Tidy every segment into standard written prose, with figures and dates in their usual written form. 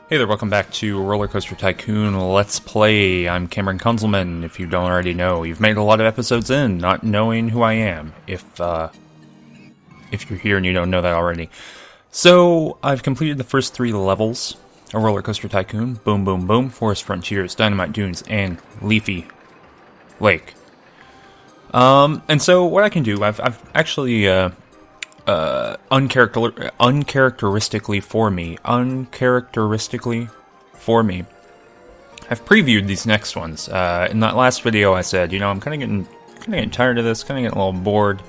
Hey there, welcome back to Rollercoaster Tycoon Let's Play. I'm Cameron Kunzelman, if you don't already know. You've made a lot of episodes in, not knowing who I am, if you're here and you don't know that already. So, I've completed the first 3 levels of Rollercoaster Tycoon. Boom, boom, boom, Forest Frontiers, Dynamite Dunes, and Leafy Lake. And so, what I can do, I've actually, uncharacteristically for me, I've previewed these next ones. In that last video I said, you know, I'm kind of getting tired of this, kind of getting a little bored.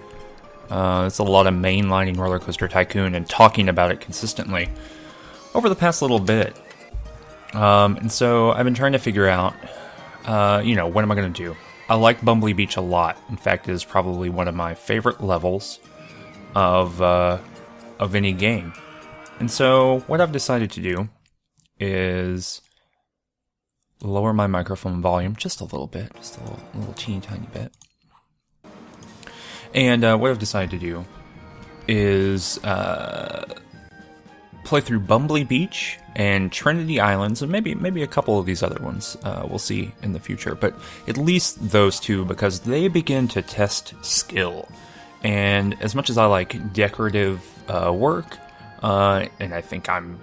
It's a lot of mainlining Rollercoaster Tycoon and talking about it consistently over the past little bit. And so I've been trying to figure out, you know, what am I going to do? I like Bumbly Beach a lot. In fact, it is probably one of my favorite levels of any game. And so what I've decided to do is lower my microphone volume just a little bit, just a little teeny tiny bit. And what I've decided to do is play through Bumbly Beach and Trinity Islands, and maybe a couple of these other ones we'll see in the future, but at least those two, because they begin to test skill. And as much as I like decorative work, and I think I'm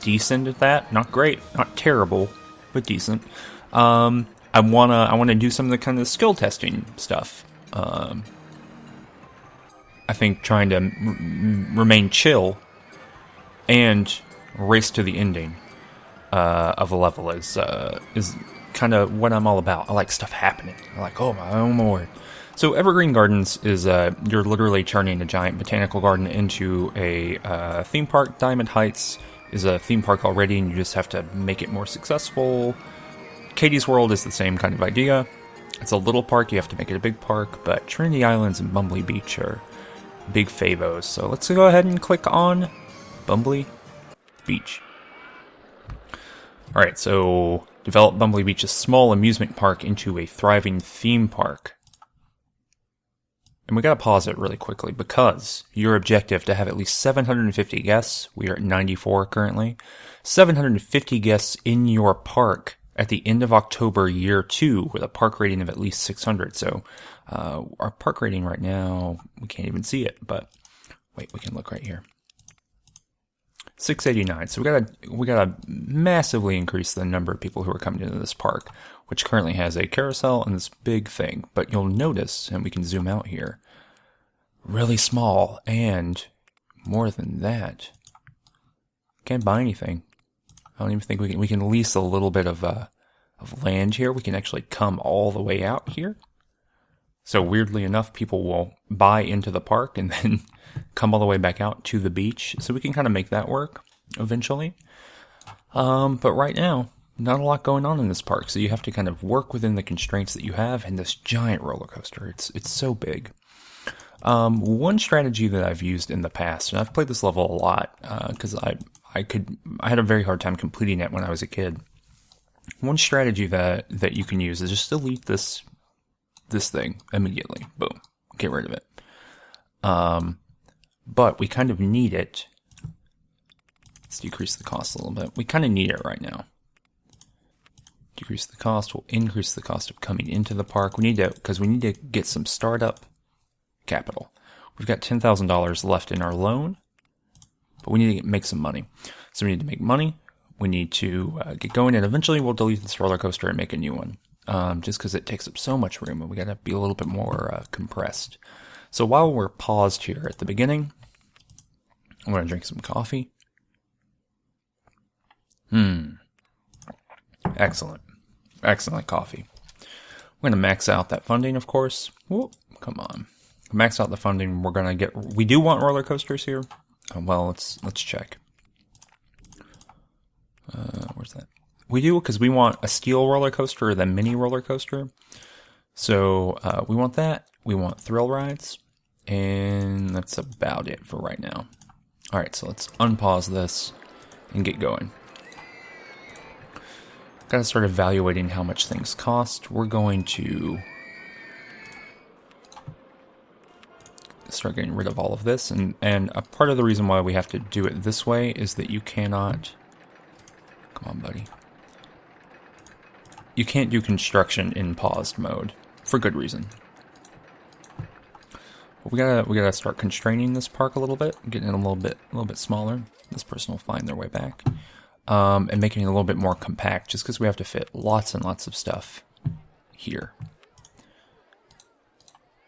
decent at that, not great, not terrible, but decent, I wanna do some of the kind of skill testing stuff. I think trying to remain chill and race to the ending of a level is kind of what I'm all about. I like stuff happening. I like, oh my word. So Evergreen Gardens is, you're literally turning a giant botanical garden into a theme park. Diamond Heights is a theme park already, and you just have to make it more successful. Katie's World is the same kind of idea. It's a little park, you have to make it a big park, but Trinity Islands and Bumbly Beach are big favos. So let's go ahead and click on Bumbly Beach. Alright, so develop Bumbly Beach's small amusement park into a thriving theme park. And we gotta pause it really quickly because your objective to have at least 750 guests, we are at 94 currently, 750 guests in your park at the end of October year 2 with a park rating of at least 600. So our park rating right now, we can't even see it, but wait, we can look right here. 689. So we gotta massively increase the number of people who are coming into this park, which currently has a carousel and this big thing. But you'll notice, and we can zoom out here, really small, and more than that, can't buy anything. I don't even think we can lease a little bit of land here. We can actually come all the way out here. So weirdly enough, people will buy into the park and then come all the way back out to the beach. So we can kind of make that work eventually. But right now, not a lot going on in this park. So you have to kind of work within the constraints that you have in this giant roller coaster. It's so big. One strategy that I've used in the past, and I've played this level a lot, because I had a very hard time completing it when I was a kid. One strategy that you can use is just delete this thing immediately. Boom. Get rid of it. But we kind of need it. Let's decrease the cost a little bit. We kind of need it right now. Decrease the cost will increase the cost of coming into the park. We need to get some startup capital. We've got $10,000 left in our loan, but we need to make some money. So we need to make money. We need to get going, and eventually we'll delete this roller coaster and make a new one. Just because it takes up so much room, and we got to be a little bit more compressed. So while we're paused here at the beginning, I'm going to drink some coffee. Excellent. Excellent coffee. We're going to max out that funding, of course. Whoop, come on. Max out the funding. We do want roller coasters here. Well, let's check. Where's that? We do, because we want a steel roller coaster or the mini roller coaster. So we want that. We want thrill rides. And that's about it for right now. Alright, so let's unpause this and get going. Gotta start evaluating how much things cost. We're going to start getting rid of all of this. And a part of the reason why we have to do it this way is that you cannot Come on, buddy. You can't do construction in paused mode, for good reason. But we gotta start constraining this park a little bit, getting it a little bit smaller. This person will find their way back, and making it a little bit more compact, just because we have to fit lots and lots of stuff here.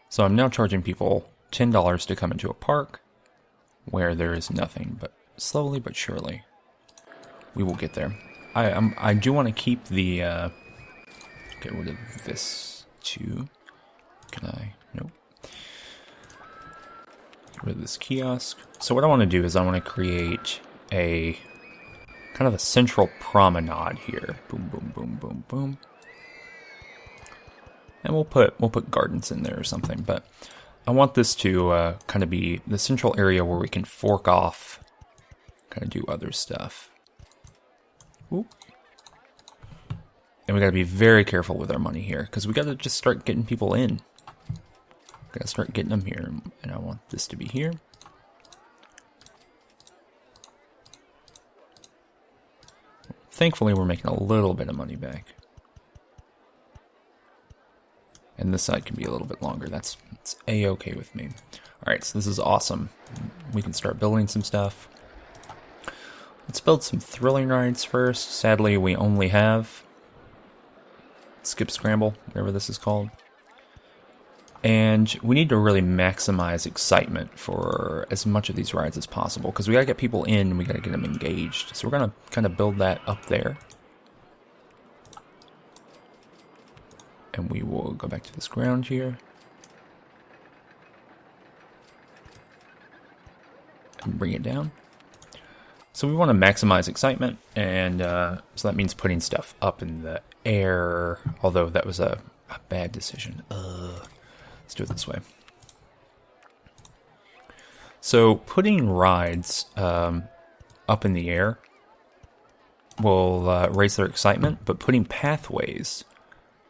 So I'm now charging people $10 to come into a park where there is nothing, but slowly but surely we will get there. I do want to keep the get rid of this too. Can I? Nope. Get rid of this kiosk. So what I want to do is I want to create a kind of a central promenade here. Boom, boom, boom, boom, boom. And we'll put gardens in there or something, but I want this to kind of be the central area where we can fork off, kind of do other stuff. Ooh. And we got to be very careful with our money here, because we got to just start getting people in. Got to start getting them here, and I want this to be here. Thankfully, we're making a little bit of money back. And this side can be a little bit longer. That's a-okay with me. Alright, so this is awesome. We can start building some stuff. Let's build some thrilling rides first. Sadly, we only have Skip Scramble, whatever this is called. And we need to really maximize excitement for as much of these rides as possible, because we gotta get people in and we gotta get them engaged. So we're gonna kind of build that up there. And we will go back to this ground here. And bring it down. So we want to maximize excitement, and so that means putting stuff up in the air, although that was a bad decision. Let's do it this way. So putting rides up in the air will raise their excitement, but putting pathways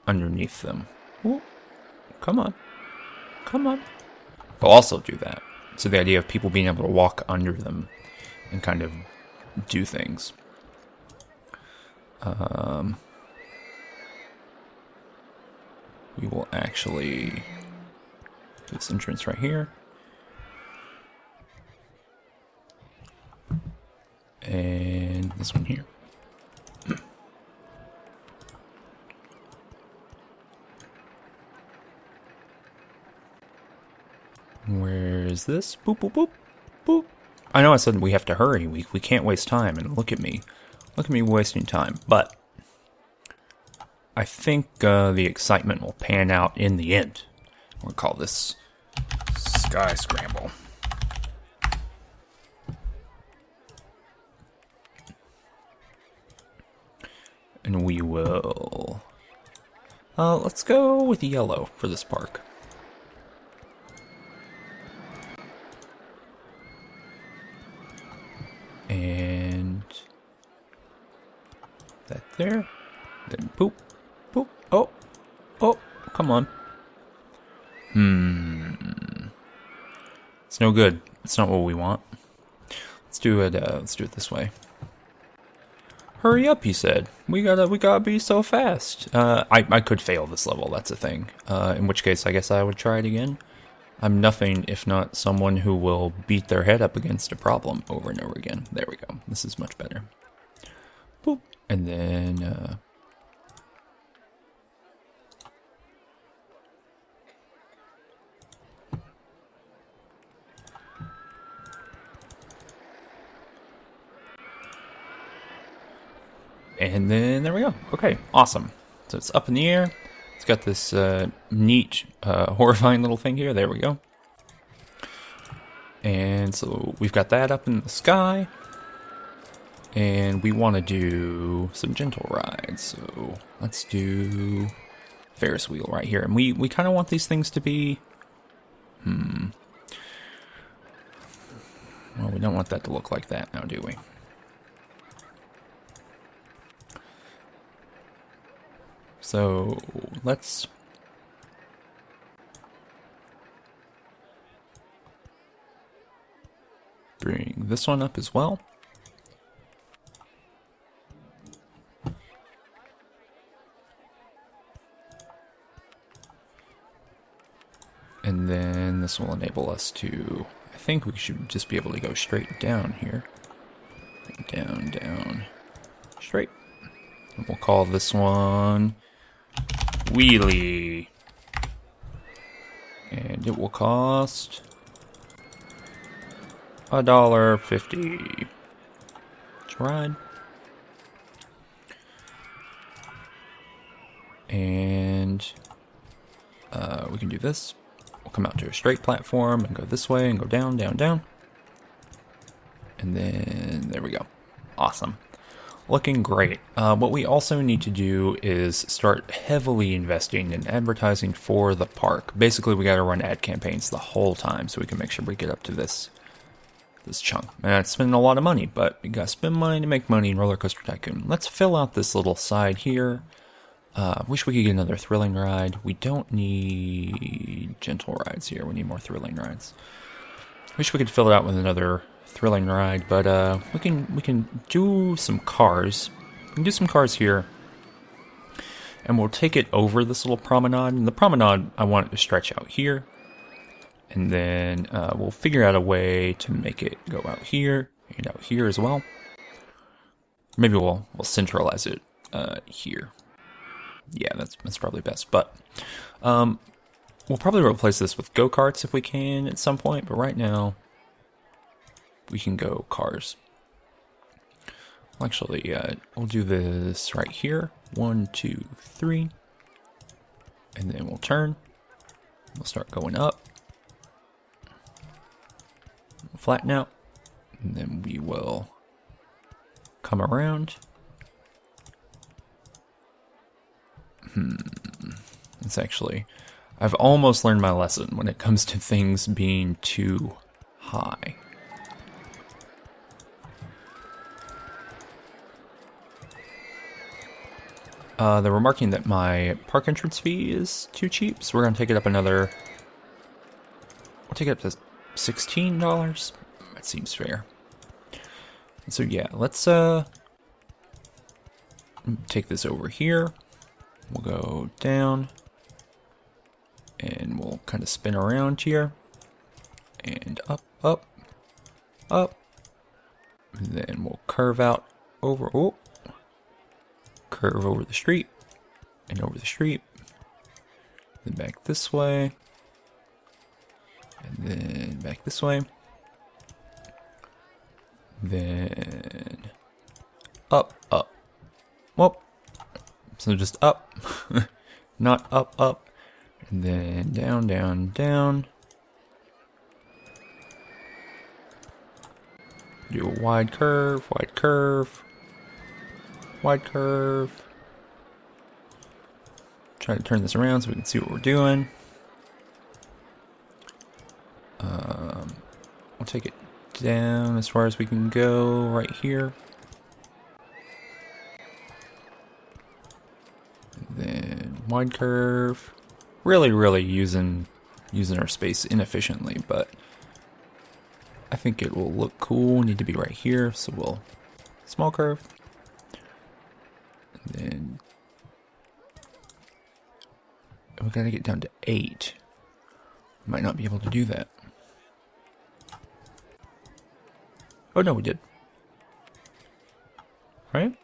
underneath them. Ooh, come on. Come on. They'll also do that. So the idea of people being able to walk under them and kind of do things. We will actually do this entrance right here. And this one here. Where is this? Boop, boop, boop, boop. I know I said we have to hurry. We can't waste time. And look at me. Look at me wasting time. But I think the excitement will pan out in the end. We'll call this Sky Scramble. And we will... let's go with yellow for this park. And that there. Then poop, poop. Oh, oh, come on. It's no good. It's not what we want. Let's do it. Let's do it this way. Hurry up, he said. We gotta be so fast. I could fail this level. That's a thing. In which case, I guess I would try it again. I'm nothing if not someone who will beat their head up against a problem over and over again. There we go. This is much better. Boop. And then... And then there we go. Okay, awesome. So it's up in the air. It's got this neat, horrifying little thing here. There we go. And so we've got that up in the sky. And we want to do some gentle rides. So let's do Ferris wheel right here. And we kind of want these things to be... Well, we don't want that to look like that now, do we? So let's bring this one up as well. And then this will enable us to, I think we should just be able to go straight down here. Down, down, straight. And we'll call this one Wheelie. And it will cost $1.50. Let's ride. And we can do this. We'll come out to a straight platform and go this way and go down, down, down. And then there we go. Awesome. Looking great. What we also need to do is start heavily investing in advertising for the park. Basically, we got to run ad campaigns the whole time so we can make sure we get up to this chunk. And it's spending a lot of money, but you got to spend money to make money in Rollercoaster Tycoon. Let's fill out this little side here. Wish we could get another thrilling ride. We don't need gentle rides here. We need more thrilling rides. Wish we could fill it out with another thrilling ride, but we can do some cars. We can do some cars here, and we'll take it over this little promenade. And the promenade, I want it to stretch out here, and then we'll figure out a way to make it go out here and out here as well. Maybe we'll centralize it here. Yeah, that's probably best. But we'll probably replace this with go-karts if we can at some point. But right now, we can go cars. Actually, we'll do this right here. 1, 2, 3. And then we'll turn. We'll start going up. We'll flatten out. And then we will come around. It's actually, I've almost learned my lesson when it comes to things being too high. They were marking that my park entrance fee is too cheap, so we're going to take it up another, we'll take it up to $16. That seems fair. And so yeah, let's take this over here. We'll go down, and we'll kind of spin around here, and up, up, up, and then we'll curve out over, curve over the street, and over the street, then back this way, and then back this way, then up, up, whoop. So just up, not up, up, and then down, down, down. Do a wide curve, wide curve, wide curve. Try to turn this around so we can see what we're doing. We'll take it down as far as we can go right here. Then wide curve. Really using our space inefficiently, but I think it will look cool. Need to be right here, so we'll small curve. And then we gotta get down to 8. Might not be able to do that. Oh no, we did. Right?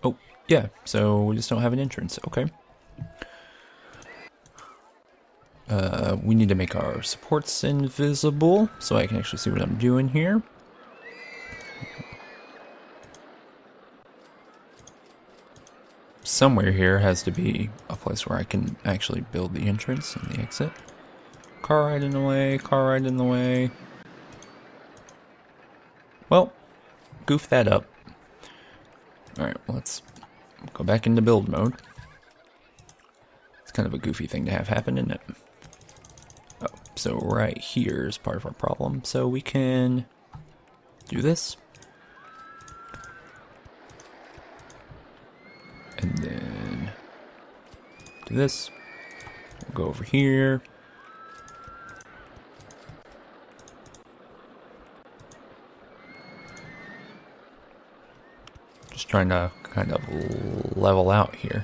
Oh, yeah, so we just don't have an entrance. Okay. We need to make our supports invisible so I can actually see what I'm doing here. Somewhere here has to be a place where I can actually build the entrance and the exit. Car right in the way, car right in the way. Well, goof that up. Alright, let's go back into build mode. It's kind of a goofy thing to have happen, isn't it? Oh, so right here is part of our problem. So we can do this. And then do this. We'll go over here. Just trying to kind of level out here.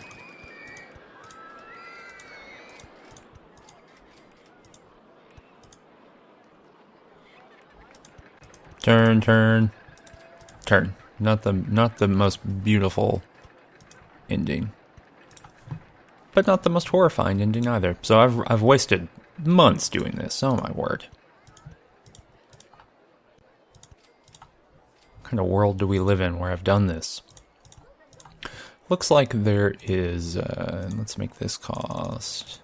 Turn, turn, turn. Not the most beautiful ending, but not the most horrifying ending either. So I've wasted months doing this. Oh my word! What kind of world do we live in where I've done this? Looks like there is. Let's make this cost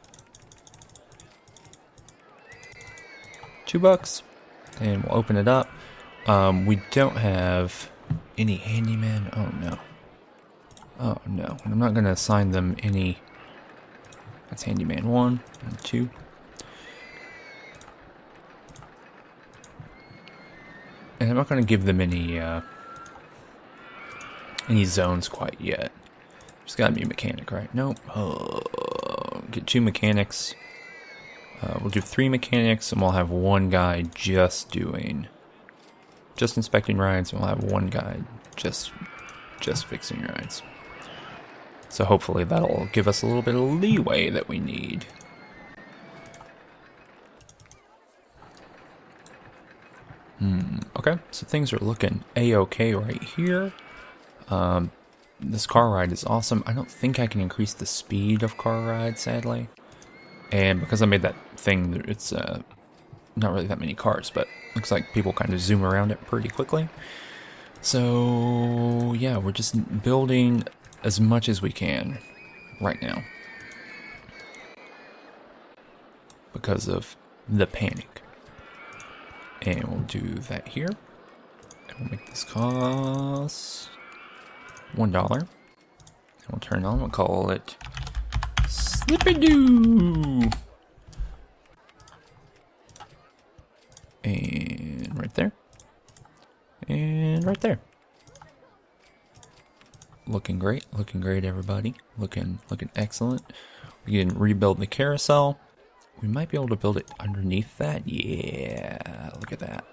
$2, and we'll open it up. We don't have any handyman. Oh no. Oh no. I'm not going to assign them any. That's handyman 1 and 2. And I'm not going to give them any zones quite yet. There's got to be a mechanic, right? Nope. Get 2 mechanics. We'll do 3 mechanics, and we'll have 1 guy just inspecting rides, and we'll have 1 guy just fixing rides. So hopefully that'll give us a little bit of leeway that we need. Okay, so things are looking a-okay right here. This car ride is awesome. I don't think I can increase the speed of car rides, sadly. And because I made that thing, it's not really that many cars, but looks like people kind of zoom around it pretty quickly. So yeah, we're just building as much as we can right now because of the panic. And we'll do that here. And we'll make this cost $1. And we'll turn it on. We'll call it Slippy-Doo. And right there. And right there. Looking great, everybody. Looking excellent. We can rebuild the carousel. We might be able to build it underneath that. Yeah, look at that.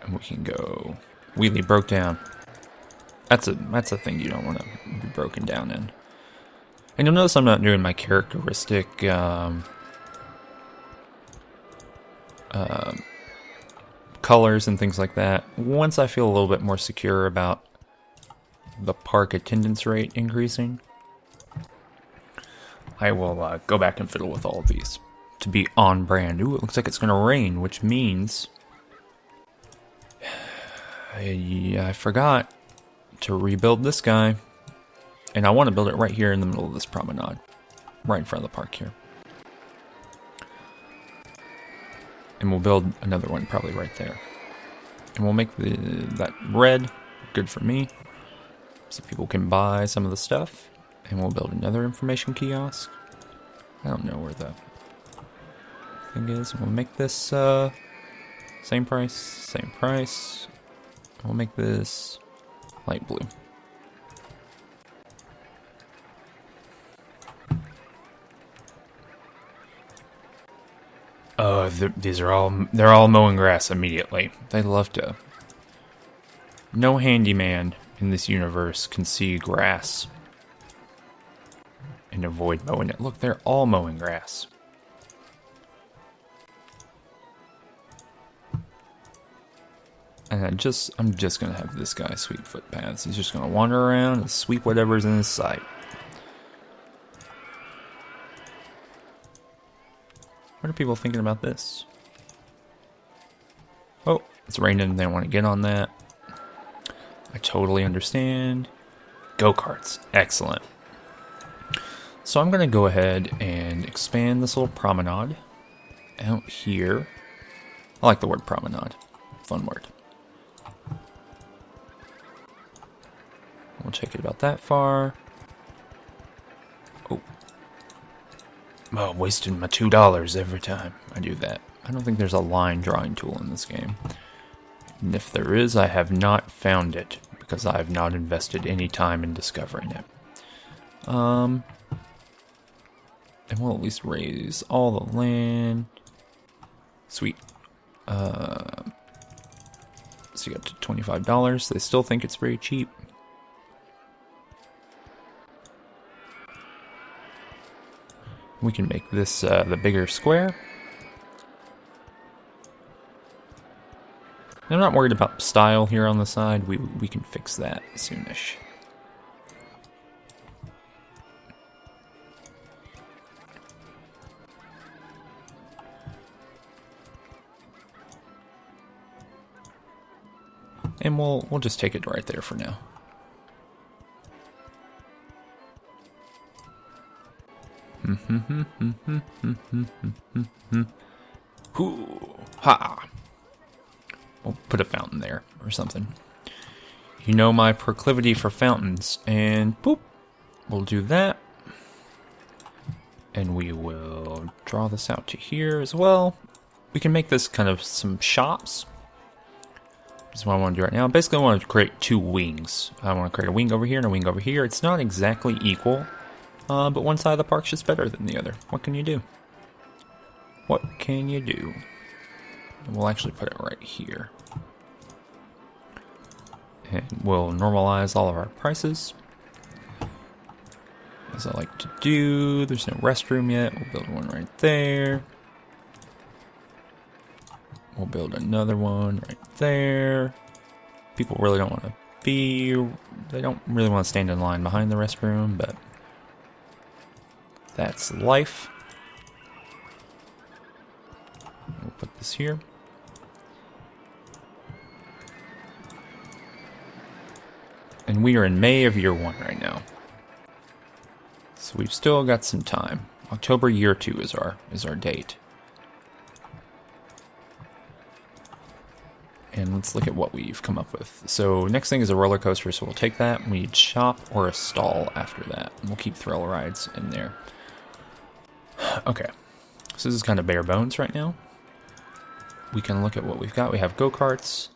And we can go. Wheelie broke down. That's a thing you don't want to be broken down in. And you'll notice I'm not doing my characteristic colors and things like that. Once I feel a little bit more secure about the park attendance rate increasing, I will go back and fiddle with all of these to be on brand. Ooh, it looks like it's going to rain, which means I forgot to rebuild this guy. And I want to build it right here in the middle of this promenade, right in front of the park here. And we'll build another one probably right there. And we'll make that red good for me, so people can buy some of the stuff. And we'll build another information kiosk. I don't know where the thing is. We'll make this same price. We'll make this light blue. Oh, they're all mowing grass immediately. They love to. No handyman in this universe can see grass and avoid mowing it. Look, they're all mowing grass. And I'm just gonna have this guy sweep footpaths. He's just gonna wander around and sweep whatever's in his sight. What are people thinking about this? Oh, it's raining. They don't want to get on that. I totally understand. Go-karts. Excellent. So I'm going to go ahead and expand this little promenade out here. I like the word promenade. Fun word. We'll check it about that far. Oh, I'm wasting my $2 every time I do that. I don't think there's a line drawing tool in this game. And if there is, I have not found it, because I have not invested any time in discovering it. And we'll at least raise all the land. Sweet. So you got to $25. They still think it's very cheap. We can make this the bigger square. I'm not worried about style here on the side. We can fix that soonish. And we'll just take it right there for now. Hoo ha! We'll put a fountain there or something. You know my proclivity for fountains, and boop, we'll do that. And we will draw this out to here as well. We can make this kind of some shops. That's what I want to do right now. Basically, I want to create two wings. I want to create a wing over here and a wing over here. It's not exactly equal, but one side of the park's just better than the other. What can you do? What can you do? And we'll actually put it right here. And we'll normalize all of our prices. As I like to do, there's no restroom yet. We'll build one right there. We'll build another one right there. People really don't want to they don't really want to stand in line behind the restroom, but that's life. We'll put this here. And we are in May of year 1 right now. So we've still got some time. October year 2 is our date. And let's look at what we've come up with. So next thing is a roller coaster, so we'll take that. We need shop or a stall after that. And we'll keep thrill rides in there. Okay, so this is kind of bare bones right now. We can look at what we've got. We have go-karts,